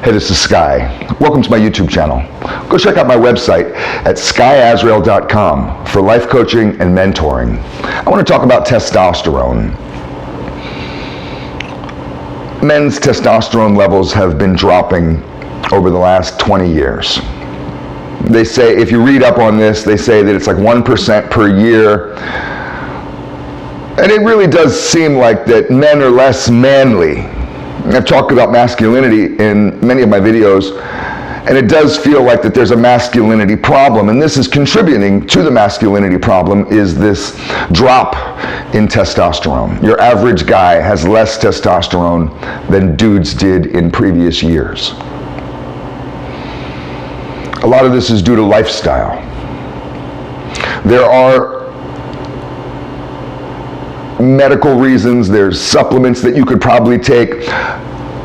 Hey, this is Sky. Welcome to my YouTube channel. Go check out my website at skyazrael.com for life coaching and mentoring. I want to talk about testosterone. Men's testosterone levels have been dropping over the last 20 years. They say, if you read up on this, they say that it's like 1% per year. And it really does seem like that men are less manly. I've talked about masculinity in many of my videos, and it does feel like that there's a masculinity problem, and this is contributing to the masculinity problem is this drop in testosterone. Your average guy has less testosterone than dudes did in previous years. A lot of this is due to lifestyle. There are medical reasons, there's supplements that you could probably take.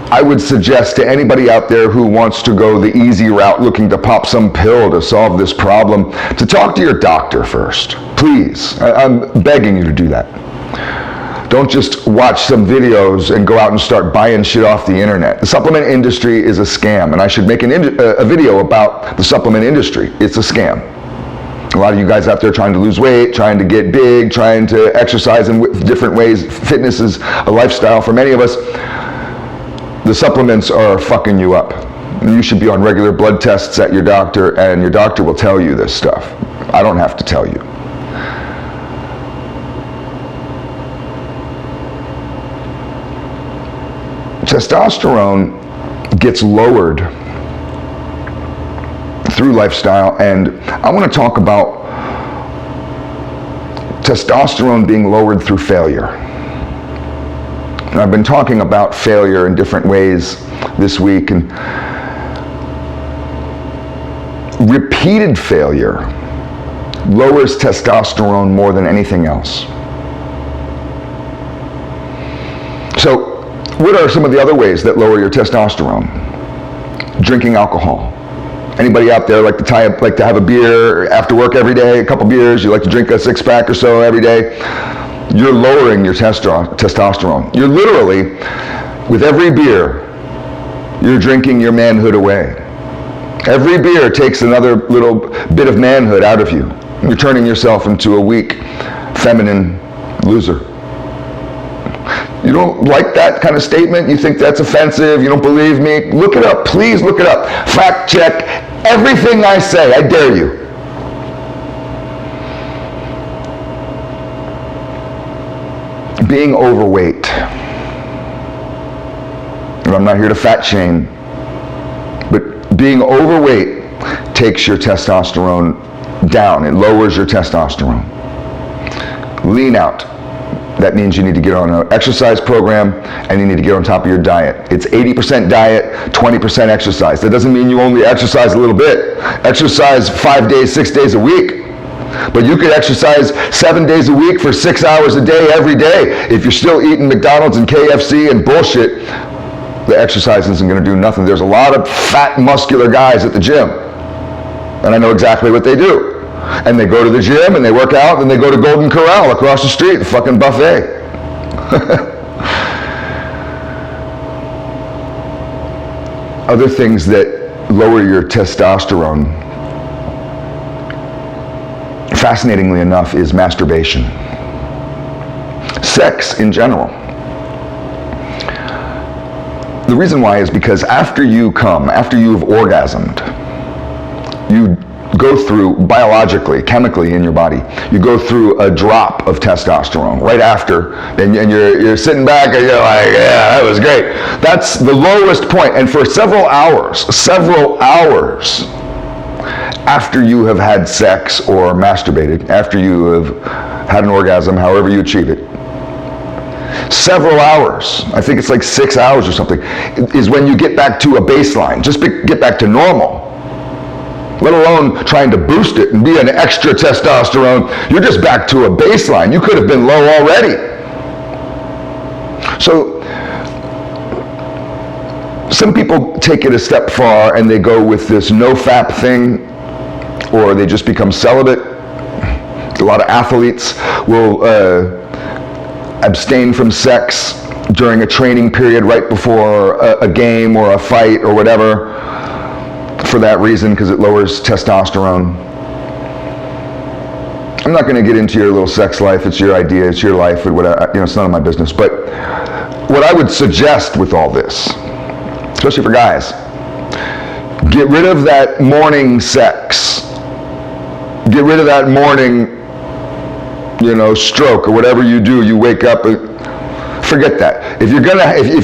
I would suggest to anybody out there who wants to go the easy route, looking to pop some pill to solve this problem, to talk to your doctor first. Please, I'm begging you to do that. Don't just watch some videos and go out and start buying shit off the internet. The supplement industry is a scam, and I should make a video about the supplement industry. It's a scam. A lot of you guys out there trying to lose weight, trying to get big, trying to exercise in different ways. Fitness is a lifestyle for many of us. The supplements are fucking you up. You should be on regular blood tests at your doctor, and your doctor will tell you this stuff. I don't have to tell you. Testosterone gets lowered through lifestyle, and I want to talk about testosterone being lowered through failure. And I've been talking about failure in different ways this week, and repeated failure lowers testosterone more than anything else. So what are some of the other ways that lower your testosterone? Drinking alcohol. Anybody out there like to have a beer after work every day, a couple beers, you like to drink a 6-pack or so every day? You're lowering your testosterone. You're literally, with every beer, you're drinking your manhood away. Every beer takes another little bit of manhood out of you. You're turning yourself into a weak, feminine loser. You don't like that kind of statement? You think that's offensive? You don't believe me? Look it up. Please look it up. Fact check everything I say. I dare you. Being overweight. And I'm not here to fat shame, but being overweight takes your testosterone down. It lowers your testosterone. Lean out. That means you need to get on an exercise program, and you need to get on top of your diet. It's 80% diet, 20% exercise. That doesn't mean you only exercise a little bit. Exercise 5 days, 6 days a week. But you could exercise 7 days a week for 6 hours a day, every day. If you're still eating McDonald's and KFC and bullshit, the exercise isn't going to do nothing. There's a lot of fat, muscular guys at the gym, and I know exactly what they do. And they go to the gym and they work out, and they go to Golden Corral across the street, the fucking buffet. Other things that lower your testosterone, fascinatingly enough, is masturbation. Sex in general. The reason why is because after you come, after you've orgasmed, you go through, biologically, chemically in your body, you go through a drop of testosterone right after, and you're sitting back and you're like, yeah, that was great. That's the lowest point, and for several hours after you have had sex or masturbated, after you have had an orgasm, however you achieve it, several hours, I think it's like 6 hours or something, is when you get back to a baseline, just get back to normal. Let alone trying to boost it and be an extra testosterone. You're just back to a baseline. You could have been low already. So some people take it a step far and they go with this no-fap thing, or they just become celibate. A lot of athletes will abstain from sex during a training period right before a game or a fight or whatever for that reason, because it lowers testosterone. I'm not going to get into your little sex life. It's your idea. It's your life. It's none of my business. But what I would suggest with all this, especially for guys, get rid of that morning sex. Get rid of that morning, stroke or whatever you do. You wake up. Forget that. If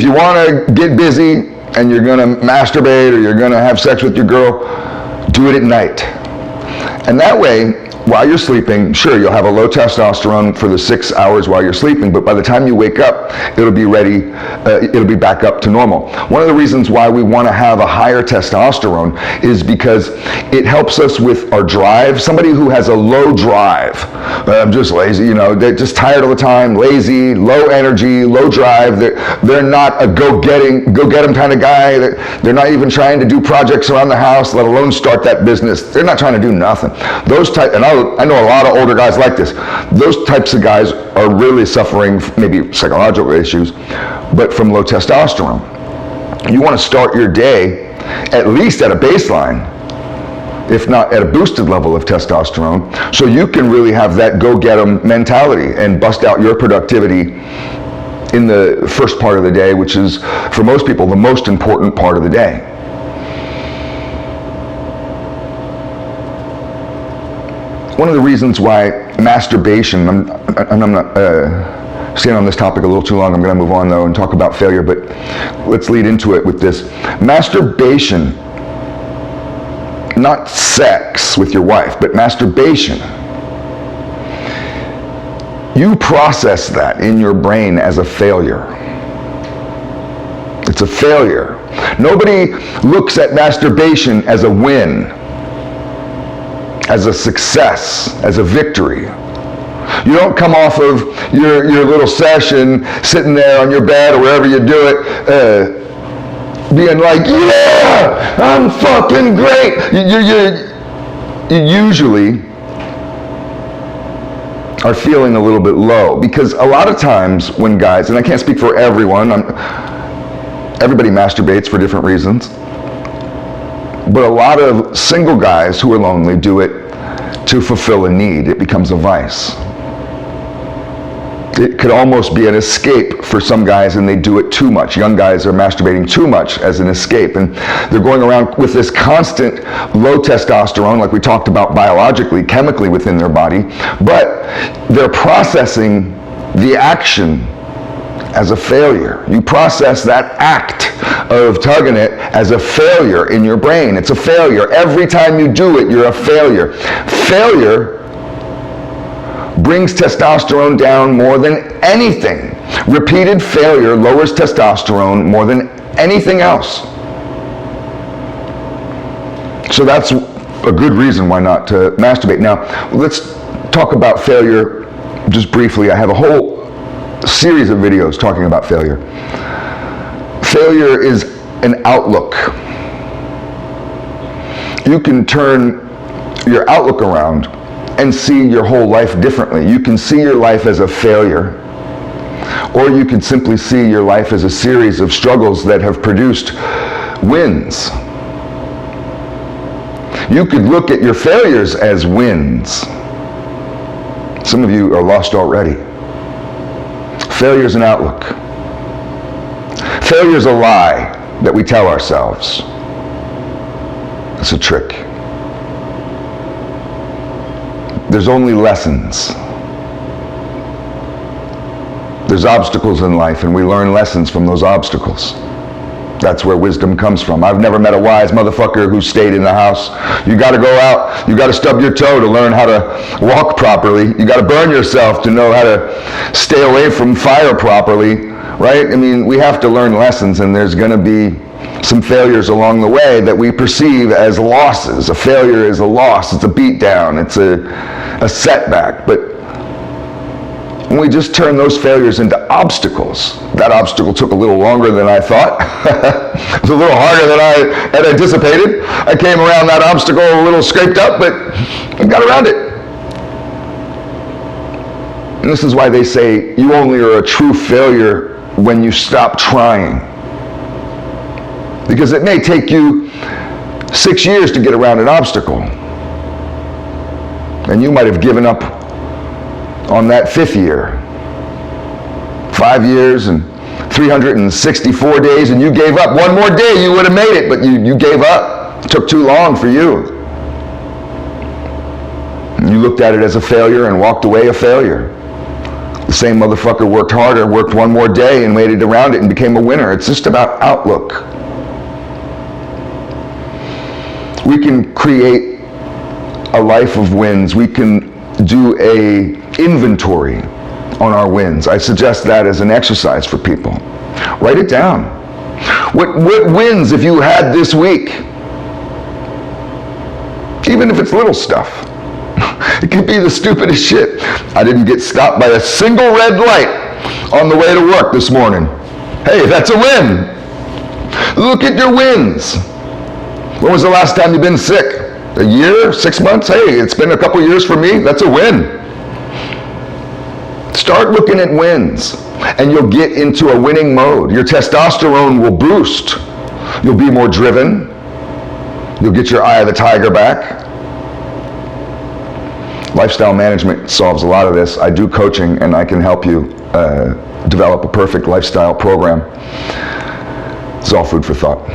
you want to get busy and you're going to masturbate or you're going to have sex with your girl, do it at night. And that way, while you're sleeping, sure, you'll have a low testosterone for the 6 hours while you're sleeping, but by the time you wake up, it'll be ready, it'll be back up to normal. One of the reasons why we want to have a higher testosterone is because it helps us with our drive. Somebody who has a low drive, I'm just lazy, they're just tired all the time, lazy, low energy, low drive. They're not a go-get-em kind of guy. They're not even trying to do projects around the house, let alone start that business. They're not trying to do nothing. I know a lot of older guys like this. Those types of guys are really suffering maybe psychological issues, but from low testosterone. You want to start your day at least at a baseline, if not at a boosted level of testosterone, so you can really have that go-get-em mentality and bust out your productivity in the first part of the day, which is, for most people, the most important part of the day. One of the reasons why masturbation, I'm not staying on this topic a little too long, I'm going to move on though and talk about failure, but let's lead into it with this. Masturbation, not sex with your wife, but masturbation, you process that in your brain as a failure. It's a failure. Nobody looks at masturbation as a win, as a success, as a victory. You don't come off of your little session, sitting there on your bed or wherever you do it, being like, yeah, I'm fucking great. You usually are feeling a little bit low, because a lot of times when guys, and I can't speak for everyone, everybody masturbates for different reasons, but a lot of single guys who are lonely do it to fulfill a need. It becomes a vice. It could almost be an escape for some guys, and they do it too much. Young guys are masturbating too much as an escape, and they're going around with this constant low testosterone, like we talked about biologically, chemically within their body, but they're processing the action as a failure. You process that act of tugging it as a failure in your brain. It's a failure. Every time you do it, you're a failure. Failure brings testosterone down more than anything. Repeated failure lowers testosterone more than anything else. So that's a good reason why not to masturbate. Now, let's talk about failure just briefly. I have a whole series of videos talking about failure. Failure is an outlook. You can turn your outlook around and see your whole life differently. You can see your life as a failure, or you can simply see your life as a series of struggles that have produced wins. You could look at your failures as wins. Some of you are lost already. Failure is an outlook. Failure is a lie that we tell ourselves. It's a trick. There's only lessons. There's obstacles in life, and we learn lessons from those obstacles. That's where wisdom comes from. I've never met a wise motherfucker who stayed in the house. You got to go out. You got to stub your toe to learn how to walk properly. You got to burn yourself to know how to stay away from fire properly, right? I mean, we have to learn lessons, and there's going to be some failures along the way that we perceive as losses. A failure is a loss. It's a beatdown. It's a setback. But when we just turn those failures into obstacles, that obstacle took a little longer than I thought. It was a little harder than I had anticipated. I came around that obstacle a little scraped up, but I got around it. And this is why they say you only are a true failure when you stop trying. Because it may take you 6 years to get around an obstacle. And you might have given up on that 5th year. 5 years and 364 days, and you gave up. One more day, you would have made it, but you gave up. It took too long for you. You looked at it as a failure and walked away a failure. The same motherfucker worked harder, worked one more day and waited around it and became a winner. It's just about outlook. We can create a life of wins. We can do a inventory on our wins. I suggest that as an exercise for people. Write it down. What wins have you had this week? Even if it's little stuff. It could be the stupidest shit. I didn't get stopped by a single red light on the way to work this morning. Hey, that's a win. Look at your wins. When was the last time you've been sick? A year? 6 months? Hey, it's been a couple years for me. That's a win. Start looking at wins, and you'll get into a winning mode. Your testosterone will boost. You'll be more driven. You'll get your eye of the tiger back. Lifestyle management solves a lot of this. I do coaching, and I can help you develop a perfect lifestyle program. It's all food for thought.